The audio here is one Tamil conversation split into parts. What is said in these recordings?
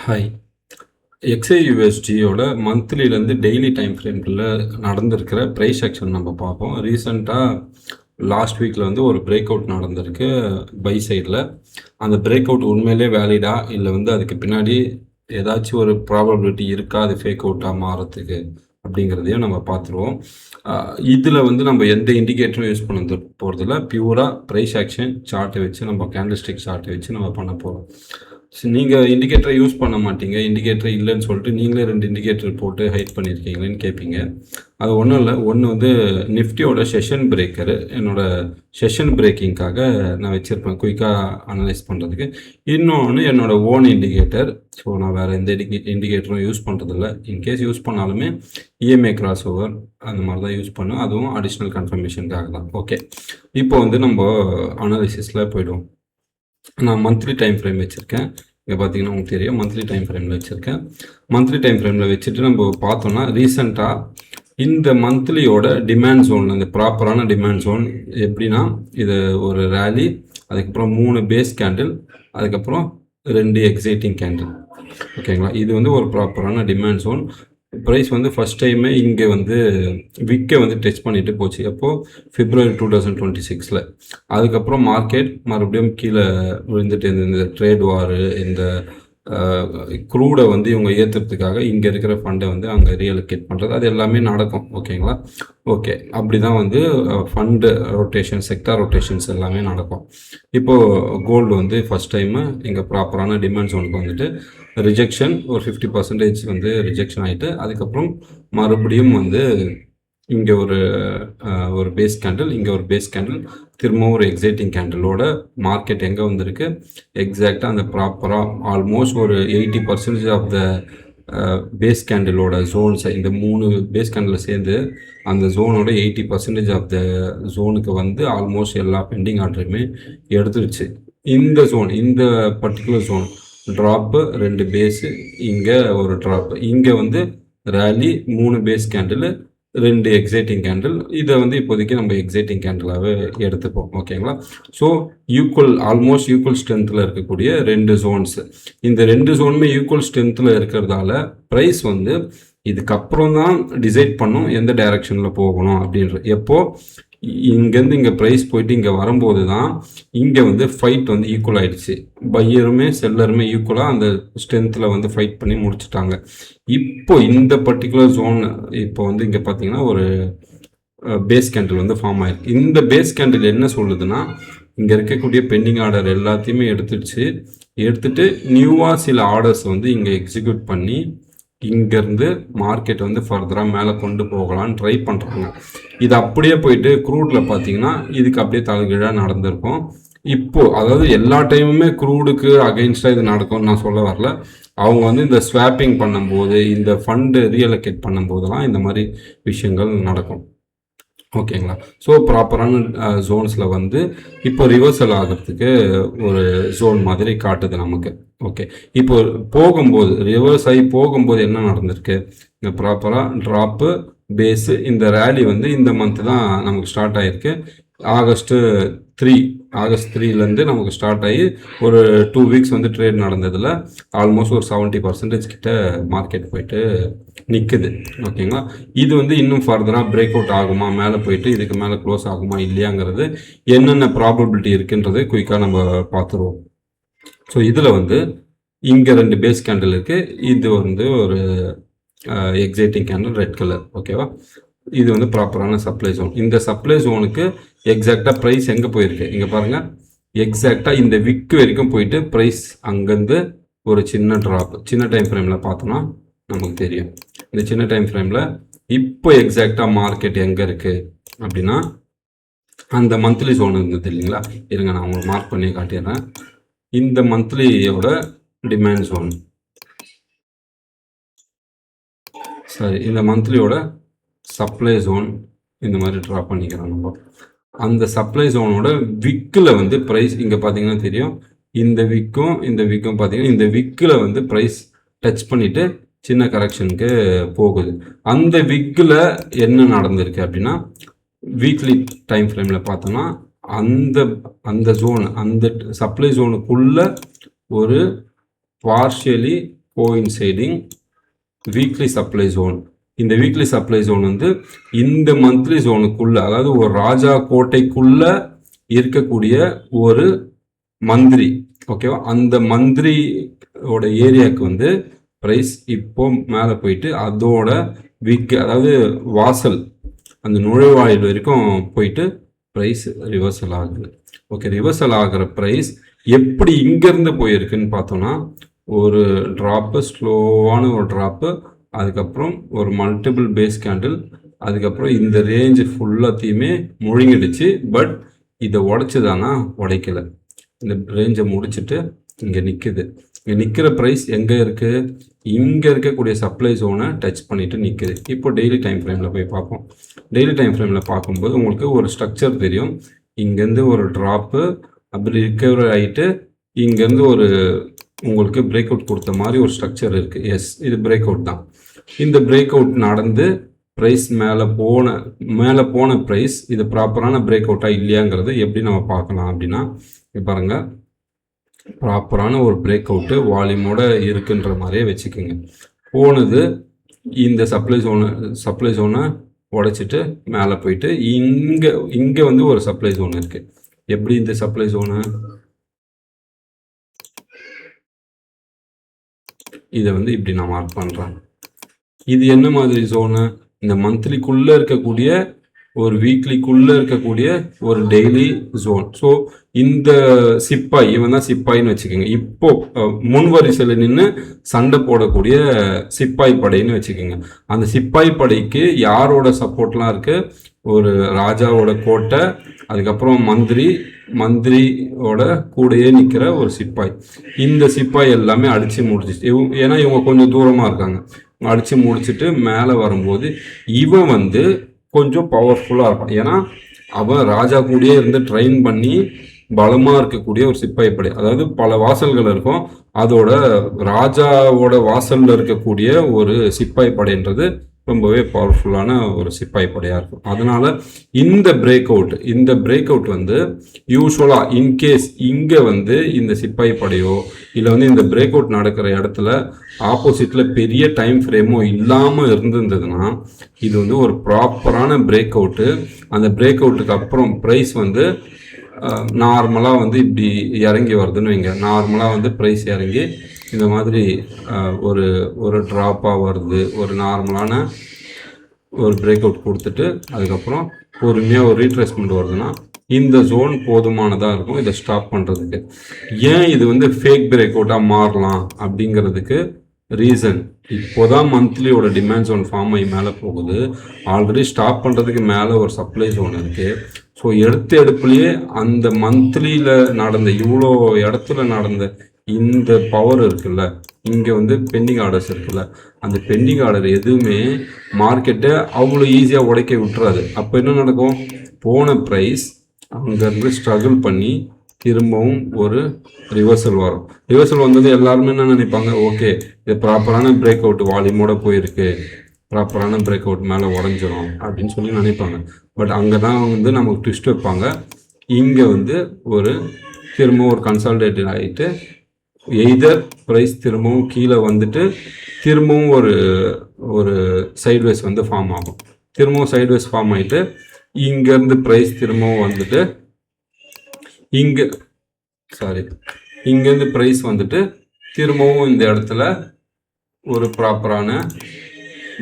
ஹாய். XAUSDயோட மந்த்லிலேருந்து டெய்லி டைம் ஃப்ரேம்குள்ள நடந்திருக்கிற ப்ரைஸ் ஆக்ஷன் நம்ம பார்ப்போம். ரீசெண்டாக லாஸ்ட் வீக்கில் வந்து ஒரு பிரேக் அவுட் நடந்திருக்கு பை சைடில். அந்த பிரேக் அவுட் உண்மையிலே வேலிடா இல்லை வந்து அதுக்கு பின்னாடி ஏதாச்சும் ஒரு ப்ராபபிலிட்டி இருக்கா அது ஃபேக் அவுட்டாக மாறத்துக்கு அப்படிங்கிறதையும் நம்ம பார்த்துருவோம். இதில் வந்து நம்ம எந்த இண்டிகேட்டரும் யூஸ் பண்ண போகிறதில்ல. பியூராக ப்ரைஸ் ஆக்ஷன் சார்ட்டை வச்சு நம்ம கேண்டில்ஸ்டிக் சார்ட்டை வச்சு நம்ம பண்ண போகிறோம். நீங்கள் இண்டிகேட்டரை யூஸ் பண்ண மாட்டீங்க, இண்டிகேட்டர் இல்லைன்னு சொல்லிட்டு நீங்களே 2 இண்டிகேட்டர் போட்டு ஹைட் பண்ணியிருக்கீங்களேன்னு கேட்பீங்க. அது ஒன்றும் இல்லை. ஒன்று வந்து நிஃப்டியோட செஷன் பிரேக்கரு, என்னோடய செஷன் பிரேக்கிங்காக நான் வச்சுருப்பேன் குயிக்காக அனலைஸ் பண்ணுறதுக்கு. இன்னொன்று என்னோடய ஓன் இண்டிகேட்டர். ஸோ நான் வேறு எந்த இண்டிகேட்டரும் யூஸ் பண்ணுறதில்ல. இன்கேஸ் யூஸ் பண்ணாலுமே EMA கிராஸ் ஓவர் அந்த மாதிரி தான் யூஸ் பண்ணும். அதுவும் அடிஷ்னல் கன்ஃபர்மேஷனுக்காக தான். ஓகே, இப்போ வந்து நம்ம அனாலிசிஸில் போய்டுவோம். நான் மந்த்லி டைம் ஃப்ரேம் வச்சுருக்கேன். இங்கே பார்த்தீங்கன்னா உங்களுக்கு தெரியும், மந்த்லி டைம் ஃப்ரேமில் வச்சுருக்கேன். மந்த்லி டைம் ஃப்ரேமில் வச்சுட்டு நம்ம பார்த்தோன்னா ரீசெண்டாக இந்த மந்த்லியோட டிமாண்ட் ஜோன், இந்த ப்ராப்பரான டிமாண்ட் ஜோன் எப்படின்னா, இது ஒரு ரேலி, அதுக்கப்புறம் 3 பேஸ் கேண்டில், அதுக்கப்புறம் 2 எக்ஸைட்டிங் கேண்டில். ஓகேங்களா, இது வந்து ஒரு ப்ராப்பரான டிமாண்ட் ஜோன். ப்ரைஸ் வந்து ஃபஸ்ட் டைமே இங்கே வந்து விக்கை வந்து டெஸ்ட் பண்ணிட்டு போச்சு. அப்போது February 2026. அதுக்கப்புறம் மார்க்கெட் மறுபடியும் கீழே விழுந்துட்டு இந்த ட்ரேட் வாரு, இந்த க்ரூடை வந்து இவங்க ஏற்றுறதுக்காக இங்கே இருக்கிற ஃபண்டை வந்து அங்கே ரீஅலோகேட் பண்ணுறது, அது எல்லாமே நடக்கும். ஓகேங்களா, ஓகே, அப்படி தான் வந்து ஃபண்டு ரொட்டேஷன், செக்டார் ரொட்டேஷன்ஸ் எல்லாமே நடக்கும். இப்போது கோல்டு வந்து ஃபஸ்ட் டைமு இங்கே ப்ராப்பரான டிமாண்ட் ஜோனுக்கு வந்துட்டு ரிஜெக்ஷன் ஒரு 50% வந்து ரிஜெக்ஷன் ஆகிட்டு, அதுக்கப்புறம் மறுபடியும் வந்து இங்கே ஒரு பேஸ் கேண்டில், இங்கே ஒரு பேஸ் கேண்டில், திரும்பவும் ஒரு எக்ஸைட்டிங் கேண்டிலோட மார்க்கெட் எங்கே வந்திருக்கு எக்ஸாக்டாக அந்த ப்ராப்பராக ஆல்மோஸ்ட் ஒரு 80% ஆஃப் த பேஸ் கேண்டிலோட ஜோன்ஸை, இந்த 3 பேஸ் கேண்டில் சேர்ந்து அந்த ஜோனோட 80% ஆஃப் த ஜோனுக்கு வந்து ஆல்மோஸ்ட் எல்லா பெண்டிங் ஆர்டருமே எடுத்துருச்சு. இந்த ஜோன், இந்த பர்டிகுலர் ஜோன் ட்ராப்பு, 2 பேஸு, இங்கே ஒரு ட்ராப்பு, இங்கே வந்து rally, 3 base candle, 2 exciting candle. இதை வந்து இப்போதைக்கு நம்ம எக்ஸைட்டிங் கேண்டிலாகவே எடுத்துப்போம். ஓகேங்களா, ஸோ ஆல்மோஸ்ட் ஈக்குவல் ஸ்ட்ரென்த்தில் இருக்கக்கூடிய 2 ஜோன்ஸு. இந்த 2 ஜோனுமே ஈக்குவல் ஸ்ட்ரென்த்தில் இருக்கிறதால ப்ரைஸ் வந்து இதுக்கப்புறம் தான் டிசைட் பண்ணும் எந்த டைரக்ஷனில் போகணும் அப்படின்ற. எப்போது இங்கேருந்து இங்கே ப்ரைஸ் போயிட்டு இங்கே வரும்போது தான் இங்கே வந்து ஃபைட் வந்து ஈக்குவல் ஆகிடுச்சு. பையருமே செல்லருமே ஈக்குவலாக அந்த ஸ்ட்ரென்த்தில் வந்து ஃபைட் பண்ணி முடிச்சுட்டாங்க. இப்போ இந்த பர்டிகுலர் ஜோன் இப்போ வந்து இங்கே பார்த்தீங்கன்னா ஒரு பேஸ் கேண்டில் வந்து ஃபார்ம் ஆயிருக்கு. இந்த பேஸ் கேண்டில் என்ன சொல்லுதுன்னா, இங்கே இருக்கக்கூடிய பெண்டிங் ஆர்டர் எல்லாத்தையுமே எடுத்துட்டு நியூவாக சில ஆர்டர்ஸ் வந்து இங்கே எக்ஸிக்யூட் பண்ணி இங்கேருந்து மார்க்கெட் வந்து ஃபர்தராக மேலே கொண்டு போகலான்னு ட்ரை பண்ணுறாங்க. இது அப்படியே போயிட்டு க்ரூடில் பார்த்தீங்கன்னா இதுக்கு அப்படியே தலைகீழாக நடந்திருக்கும். இப்போது அதாவது எல்லா டைமுமே க்ரூடுக்கு அகெயின்ஸ்டாக இது நடக்கும்னு நான் சொல்ல வரல. அவங்க வந்து இந்த ஸ்வாப்பிங் பண்ணும்போது, இந்த ஃபண்டு ரீஅலோகேட் பண்ணும்போதெல்லாம் இந்த மாதிரி விஷயங்கள் நடக்கும். ஓகேங்களா, ஸோ ப்ராப்பரான ஜோன்ஸில் வந்து இப்போ ரிவர்சல் ஆகிறதுக்கு ஒரு ஜோன் மாதிரி காட்டுது நமக்கு. ஓகே, இப்போ போகும்போது ரிவர்ஸ் ஆகி போகும்போது என்ன நடந்திருக்கு, இந்த ப்ராப்பராக ட்ராப்பு, பேஸு, இந்த ரேலி வந்து இந்த மந்த்து தான் நமக்கு ஸ்டார்ட் ஆகிருக்கு. ஆகஸ்ட் 3லேருந்து நமக்கு ஸ்டார்ட் ஆகி ஒரு 2 வீக்ஸ் வந்து ட்ரேட் நடந்ததில் ஆல்மோஸ்ட் ஒரு 70% கிட்ட மார்க்கெட் போயிட்டு நிற்குது. ஓகேங்களா, இது வந்து இன்னும் ஃபர்தராக பிரேக் அவுட் ஆகுமா, மேலே போயிட்டு இதுக்கு மேலே க்ளோஸ் ஆகுமா இல்லையாங்கிறது, என்னென்ன ப்ராபபிலிட்டி இருக்குன்றது குயிக்காக நம்ம பார்த்துருவோம். ஸோ இதில் வந்து இங்கே 2 பேஸ் கேண்டில் இருக்குது. இது வந்து ஒரு எக்ஸைட்டிங் கேண்டில், ரெட் கலர். ஓகேவா, இது வந்து ப்ராப்பரான சப்ளை ஜோன். இந்த சப்ளை ஜோனுக்கு எக்ஸாக்டாக ப்ரைஸ் எங்கே போயிருக்கு இங்கே பாருங்கள். எக்ஸாக்டாக இந்த விக்கு வரைக்கும் போயிட்டு ப்ரைஸ் அங்கேருந்து ஒரு சின்ன ட்ராப், சின்ன டைம் ஃப்ரேமில் பார்த்தோன்னா நமக்கு தெரியும். இந்த சின்ன டைம் ஃப்ரேமில் இப்போ எக்ஸாக்டாக மார்க்கெட் எங்கே இருக்குது அப்படின்னா, அந்த மந்த்லி ஜோன் இருந்தது இல்லைங்களா, இருங்க நான் உங்களுக்கு மார்க் பண்ணி காட்டிடுறேன். இந்த மந்த்லியோட டிமாண்ட் ஜோன், சரி, இந்த மந்த்லியோட சப்ளை ஜோன் இந்த மாதிரி ட்ரா பண்ணிக்கிறோம் நம்ம. அந்த சப்ளை ஜோனோட விக்கில் வந்து ப்ரைஸ் இங்கே பார்த்தீங்கன்னா தெரியும். இந்த விக்கும் பார்த்தீங்கன்னா இந்த விக்கில் வந்து ப்ரைஸ் டச் பண்ணிவிட்டு சின்ன கரெக்ஷனுக்கு போகுது. அந்த விக்கில் என்ன நடந்திருக்கு அப்படின்னா, வீக்லி டைம் ஃப்ரேமில் பார்த்தோன்னா அந்த ஜோன், அந்த சப்ளை ஜோனுக்குள்ள ஒரு partially coinciding weekly supply zone. இந்த வீக்லி சப்ளை ஜோன் வந்து இந்த மந்த்லி ஜோனுக்குள்ள, அதாவது ஒரு ராஜா கோட்டைக்குள்ள இருக்கக்கூடிய ஒரு மந்திரி, ஓகேவா, அந்த மந்திரியோட ஏரியாவுக்கு வந்து ப்ரைஸ் இப்போ மேலே போயிட்டு அதோட அதாவது வாசல் அந்த நுழைவாயில் வரைக்கும் போயிட்டு ப்ரைஸ் ரிவர்சல் ஆகுது. ஓகே, ரிவர்சல் ஆகிற ப்ரைஸ் எப்படி இங்கேருந்து போயிருக்குன்னு பார்த்தோன்னா, ஒரு ட்ராப்பு, ஸ்லோவான ஒரு ட்ராப்பு, அதுக்கப்புறம் ஒரு மல்டிபிள் பேஸ் கேண்டில், அதுக்கப்புறம் இந்த ரேஞ்சு ஃபுல்லாத்தையுமே முழுங்கிடுச்சு. பட் இதை உடைச்சதானா? உடைக்கலை. இந்த ரேஞ்சை முடிச்சுட்டு இங்கே நிற்குது. இங்கே நிற்கிற ப்ரைஸ் எங்கே இருக்குது? இங்கே இருக்கக்கூடிய சப்ளை ஜோனை டச் பண்ணிவிட்டு நிற்குது. இப்போ டெய்லி டைம் ஃப்ரேமில் போய் பார்ப்போம். டெய்லி டைம் ஃப்ரேமில் பார்க்கும்போது உங்களுக்கு ஒரு ஸ்ட்ரக்சர் தெரியும். இங்கேருந்து ஒரு ட்ராப்பு, அப்படி ரிக்கவர் ஆகிட்டு இங்கேருந்து ஒரு உங்களுக்கு பிரேக் அவுட் கொடுத்த மாதிரி ஒரு ஸ்ட்ரக்சர் இருக்குது. எஸ், இது பிரேக் அவுட் தான். இந்த பிரேக் அவுட் நடந்து ப்ரைஸ் மேலே போன ப்ரைஸ் இது ப்ராப்பரான பிரேக் அவுட்டாக இல்லையாங்கிறது எப்படி நம்ம பார்க்கலாம் அப்படின்னா, பாருங்கள், ப்ராப்பரான ஒரு பிரேக் அவுட்டு வால்யூமோட இருக்குன்ற மாதிரியே வச்சுக்கோங்க. போனது இந்த சப்ளை ஜோனை உடைச்சிட்டு மேலே போயிட்டு இங்கே வந்து ஒரு சப்ளை ஜோன் இருக்குது. எப்படி இந்த சப்ளை ஜோனு? இதை வந்து இப்படி நான் மார்க் பண்ணுறேன். இது என்ன மாதிரி ஜோனு? இந்த மந்த்லிக்குள்ளே இருக்கக்கூடிய ஒரு வீக்லிக்குள்ளே இருக்கக்கூடிய ஒரு டெய்லி ஜோன். ஸோ இந்த சிப்பாய், இவன் தான் சிப்பாயின்னு வச்சுக்கோங்க. இப்போ முன் வரிசையில் நின்று சண்டை போடக்கூடிய சிப்பாய் படைன்னு வச்சுக்கோங்க. அந்த சிப்பாய் படைக்கு யாரோட சப்போர்ட்லாம் இருக்குது? ஒரு ராஜாவோட கோட்டை, அதுக்கப்புறம் மந்திரியோட கூடையே நிற்கிற ஒரு சிப்பாய். இந்த சிப்பாய் எல்லாமே அடித்து முடிச்சிச்சு. ஏன்னா இவங்க கொஞ்சம் தூரமாக இருக்காங்க. அடித்து முடிச்சுட்டு மேலே வரும்போது இவன் வந்து கொஞ்சம் பவர்ஃபுல்லாக இருப்பான். ஏன்னா அவன் ராஜா கூடயே இருந்து ட்ரெயின் பண்ணி பலமாக இருக்கக்கூடிய ஒரு சிப்பாய் படை. அதாவது பல வாசல்கள் இருக்கும், அதோட ராஜாவோட வாசலில் இருக்கக்கூடிய ஒரு சிப்பாய் படைன்றது ரொம்பவே பவர்ஃபுல்லான ஒரு சிப்பாய் படையாக இருக்கும். அதனால் இந்த பிரேக் அவுட் வந்து யூஸ்வலாக இன்கேஸ் இங்கே வந்து இந்த சிப்பாய் படையோ இல்லை வந்து இந்த பிரேக் அவுட் நடக்கிற இடத்துல ஆப்போசிட்டில் பெரிய டைம் ஃப்ரேமோ இல்லாமல் இருந்திருந்ததுன்னா இது வந்து ஒரு ப்ராப்பரான பிரேக் அவுட்டு. அந்த பிரேக் அவுட்டுக்கு அப்புறம் ப்ரைஸ் வந்து நார்மலாக வந்து இப்படி இறங்கி வருதுன்னு வைங்க. நார்மலாக வந்து ப்ரைஸ் இறங்கி இந்த மாதிரி ஒரு ட்ராப்பாக வருது, ஒரு நார்மலான ஒரு பிரேக் அவுட் கொடுத்துட்டு அதுக்கப்புறம் பொறுமையாக ஒரு ரீட்ரேஸ்மெண்ட் வருதுன்னா இந்த ஜோன் போதுமானதாக இருக்கும் இதை ஸ்டாப் பண்ணுறதுக்கு. ஏன் இது வந்து ஃபேக் பிரேக் அவுட்டாக மாறலாம் அப்படிங்கிறதுக்கு ரீசன், இப்போதான் மந்த்லியோட டிமாண்ட் ஜோன் ஃபார்ம் ஆகி மேலே போகுது. ஆல்ரெடி ஸ்டாப் பண்ணுறதுக்கு மேலே ஒரு சப்ளை ஜோன் இருக்குது. ஸோ எடுப்புலேயே அந்த மந்த்லியில் நடந்த இவ்வளோ இடத்துல நடந்த இந்த பவர் இருக்குல்ல, இங்கே வந்து பெண்டிங் ஆர்டர்ஸ் இருக்குல்ல, அந்த பெண்டிங் ஆர்டர் எதுவுமே மார்க்கெட்டை அவ்வளோ ஈஸியாக உடைக்க விட்டுறாது. அப்போ என்ன நடக்கும்? போன ப்ரைஸ் அங்கேருந்து ஸ்ட்ரகிள் பண்ணி திரும்பவும் ஒரு ரிவர்சல் வரும். ரிவர்சல் வந்தது எல்லாருமே என்ன நினைப்பாங்க? ஓகே, இது ப்ராப்பரான பிரேக் அவுட் வால்யூமோட போயிருக்கு, ப்ராப்பரான பிரேக் அவுட் மேலே உடஞ்சிரும் அப்படின்னு சொல்லி நினைப்பாங்க. பட் அங்கே தான் வந்து நமக்கு ட்விஸ்ட் வைப்பாங்க. இங்கே வந்து திரும்பவும் ஒரு கன்சால்டேட்டட் ஆகிட்டு எய்தர் ப்ரைஸ் திரும்பவும் கீழே வந்துட்டு திரும்பவும் ஒரு சைட்வேஸ் வந்து ஃபார்ம் ஆகும். திரும்பவும் சைட்வேஸ் ஃபார்ம் ஆகிட்டு இங்கேருந்து ப்ரைஸ் திரும்பவும் வந்துட்டு இங்கேருந்து ப்ரைஸ் வந்துட்டு திரும்பவும் இந்த இடத்துல ஒரு ப்ராப்பரான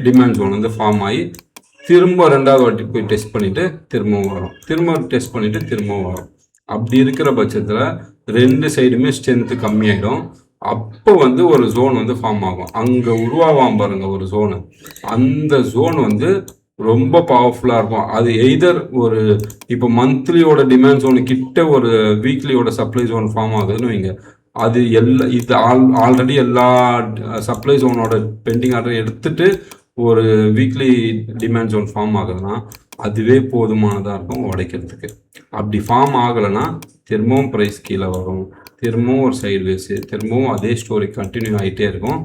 டிமாண்ட் ஜோன் வந்து ஃபார்ம் ஆகி திரும்ப ரெண்டாவது வாட்டி போய் டெஸ்ட் பண்ணிவிட்டு திரும்பவும் வரும், திரும்ப டெஸ்ட் பண்ணிவிட்டு திரும்பவும் வரும். அப்படி இருக்கிற பட்சத்தில் ரெண்டு சைடுமே ஸ்ட்ரென்த்து கம்மியாயிடும். அப்போ வந்து ஒரு ஜோன் வந்து ஃபார்ம் ஆகும். அங்கே உருவாகாம பாருங்க ஒரு ஜோனு, அந்த ஜோன் வந்து ரொம்ப பவர்ஃபுல்லாக இருக்கும். அது எய்தர் இப்போ மந்த்லியோட டிமாண்ட் ஜோனு கிட்ட ஒரு வீக்லியோட சப்ளை ஜோன் ஃபார்ம் ஆகுதுன்னு வைங்க. அது இது ஆல்ரெடி எல்லா சப்ளை ஜோனோட பெண்டிங் ஆர்டர் எடுத்துட்டு ஒரு வீக்லி டிமாண்ட் ஜோன் ஃபார்ம் ஆகுதுன்னா அதுவே போதுமானதாக இருக்கும் உடைக்கிறதுக்கு. அப்படி ஃபார்ம் ஆகலைன்னா திரும்பவும் ப்ரைஸ் கீழே வரும், திரும்பவும் ஒரு சைட்வேஸு, திரும்பவும் அதே ஸ்டோரி கண்டினியூ ஆகிட்டே இருக்கும்.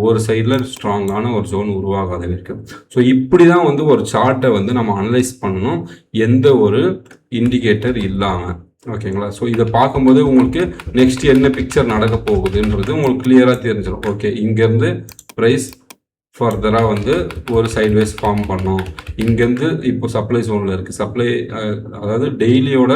ஒரு சைடில் ஸ்ட்ராங்கான ஒரு ஜோன் உருவாகாத இருக்கு. ஸோ இப்படி தான் வந்து ஒரு சார்ட்டை வந்து நம்ம அனலைஸ் பண்ணணும், எந்த ஒரு இண்டிகேட்டர் இல்லாமல். ஓகேங்களா? ஸோ இதை பார்க்கும்போது உங்களுக்கு நெக்ஸ்ட் என்ன பிக்சர் நடக்க போகுதுன்றது உங்களுக்கு கிளியராக தெரிஞ்சிடும். ஓகே, இங்கேருந்து ப்ரைஸ் ஃபர்தராக வந்து ஒரு சைட்வேஸ் ஃபார்ம் பண்ணோம். இங்கேருந்து இப்போ சப்ளை ஜோனில் இருக்குது. சப்ளை அதாவது டெய்லியோட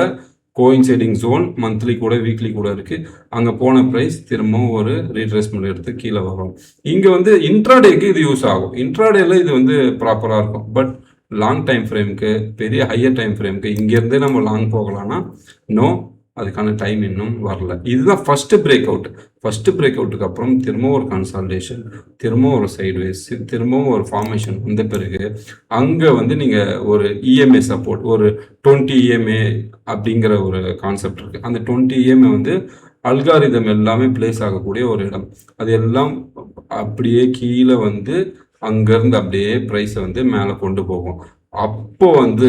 கோயின்சைடிங் ஜோன் மந்த்லி கூட வீக்லி கூட இருக்குது. அங்கே போன ப்ரைஸ் திரும்பவும் ஒரு ரீட்ரேஸ்மெண்ட் எடுத்து கீழே வரும். இங்கே வந்து இன்ட்ராடேக்கு இது யூஸ் ஆகும். இன்ட்ராடேல இது வந்து ப்ராப்பராக இருக்கும். பட் லாங் டைம் ஃப்ரேமுக்கு, பெரிய ஹையர் டைம் ஃப்ரேமுக்கு இங்கேருந்தே நம்ம லாங் போகலான்னா நோ, அதுக்கான டைம் இன்னும் வரல. இதுதான் first break out. First break அவுட்டுக்கு அப்புறம் திரும்பவும் ஒரு கன்சால்டேஷன், திரும்பவும் ஒரு சைட்வேஸ், திரும்பவும் ஒரு ஃபார்மேஷன் வந்த பிறகு அங்கே வந்து நீங்கள் ஒரு இஎம்ஏ சப்போர்ட், ஒரு 20 இஎம்ஏ அப்படிங்கிற ஒரு கான்செப்ட் இருக்குது. அந்த 20 இஎம்ஏ வந்து அல்காரிதம் எல்லாமே பிளேஸ் ஆகக்கூடிய ஒரு இடம். அது எல்லாம் அப்படியே கீழே வந்து அங்கேருந்து அப்படியே ப்ரைஸை வந்து மேலே கொண்டு போகும். அப்போ வந்து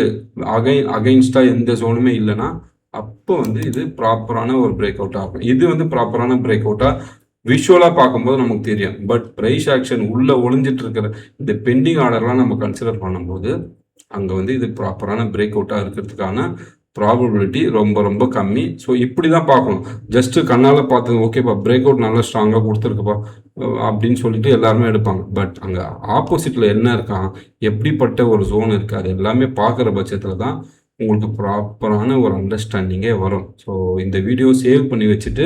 அகைன்ஸ்டாக எந்த ஜோனுமே இல்லைன்னா அப்போ வந்து இது ப்ராப்பரான ஒரு பிரேக் அவுட் ஆகும். இது வந்து ப்ராப்பரான பிரேக் அவுட்டாக விஷுவலாக பார்க்கும்போது நமக்கு தெரியும். பட் ப்ரைஸ் ஆக்ஷன் உள்ளே ஒளிஞ்சிட்டு இருக்கிற இந்த பெண்டிங் ஆர்டர்லாம் நம்ம கன்சிடர் பண்ணும்போது அங்கே வந்து இது ப்ராப்பரான பிரேக் அவுட்டாக இருக்கிறதுக்கான ப்ராபபிலிட்டி ரொம்ப ரொம்ப கம்மி. ஸோ இப்படி தான் பார்க்கணும். ஜஸ்ட்டு கண்ணால் பார்த்தது ஓகேப்பா பிரேக் அவுட் நல்லா ஸ்ட்ராங்காக கொடுத்துருக்குப்பா அப்படின்னு சொல்லிட்டு எல்லாருமே எடுப்பாங்க. பட் அங்கே ஆப்போசிட்டில் என்ன இருக்கான், எப்படிப்பட்ட ஒரு ஜோன் இருக்குது, அது எல்லாமே பார்க்குற பட்சத்தில் தான் உங்களுக்கு ப்ராப்பரான ஒரு அண்டர்ஸ்டாண்டிங்கே வரும். ஸோ இந்த வீடியோ சேவ் பண்ணி வச்சுட்டு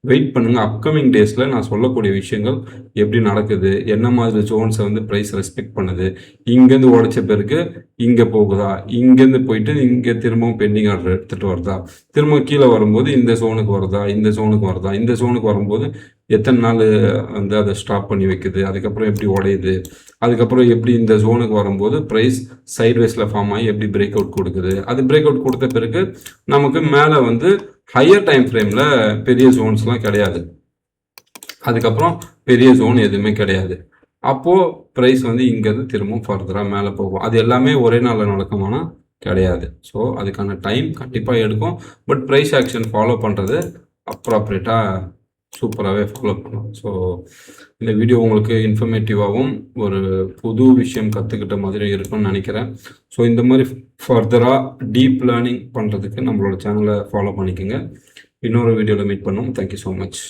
வெயிட் பண்ணுங்கள். அப்கமிங் டேஸில் நான் சொல்லக்கூடிய விஷயங்கள் எப்படி நடக்குது, என்ன மாதிரி ஜோன்ஸை வந்து ப்ரைஸ் ரெஸ்பெக்ட் பண்ணுது, இங்கேருந்து உடைச்ச பிறகு இங்கே போகுதா, இங்கேருந்து போயிட்டு இங்கே திரும்பவும் பெண்டிங் ஆர்டர் எடுத்துகிட்டு வருதா, திரும்ப கீழே வரும்போது இந்த ஜோனுக்கு வருதா, இந்த ஜோனுக்கு வருதா, இந்த ஜோனுக்கு வரும்போது எத்தனை நாள் வந்து அதை ஸ்டாப் பண்ணி வைக்குது, அதுக்கப்புறம் எப்படி உடையுது, அதுக்கப்புறம் எப்படி இந்த ஜோனுக்கு வரும்போது ப்ரைஸ் சைட்வேஸில் ஃபார்ம் ஆகி எப்படி பிரேக் அவுட் கொடுக்குது. அது பிரேக் அவுட் கொடுத்த பிறகு நமக்கு மேலே வந்து ஹையர் டைம் ஃப்ரேமில் பெரிய ஜோன்ஸ்லாம் கிடையாது. அதுக்கப்புறம் பெரிய ஜோன் எதுவுமே கிடையாது. அப்போது ப்ரைஸ் வந்து இங்கேருந்து திரும்பவும் ஃபர்தராக மேலே போகும். அது எல்லாமே ஒரே நாளில் நடக்குமானா கிடையாது. ஸோ அதுக்கான டைம் கண்டிப்பாக எடுக்கும். பட் ப்ரைஸ் ஆக்ஷன் ஃபாலோ பண்ணுறது அப்ராப்ரேட்டாக சூப்பராகவே ஃபாலோ பண்ணும். ஸோ இந்த வீடியோ உங்களுக்கு இன்ஃபர்மேட்டிவாகவும் ஒரு புது விஷயம் கற்றுக்கிட்ட மாதிரி இருக்கும்னு நினைக்கிறேன். ஸோ இந்த மாதிரி ஃபர்தராக டீப் லேர்னிங் பண்ணுறதுக்கு நம்மளோட சேனலை ஃபாலோ பண்ணிக்கோங்க. இன்னொரு வீடியோவில் மீட் பண்ணோம். Thank you so much.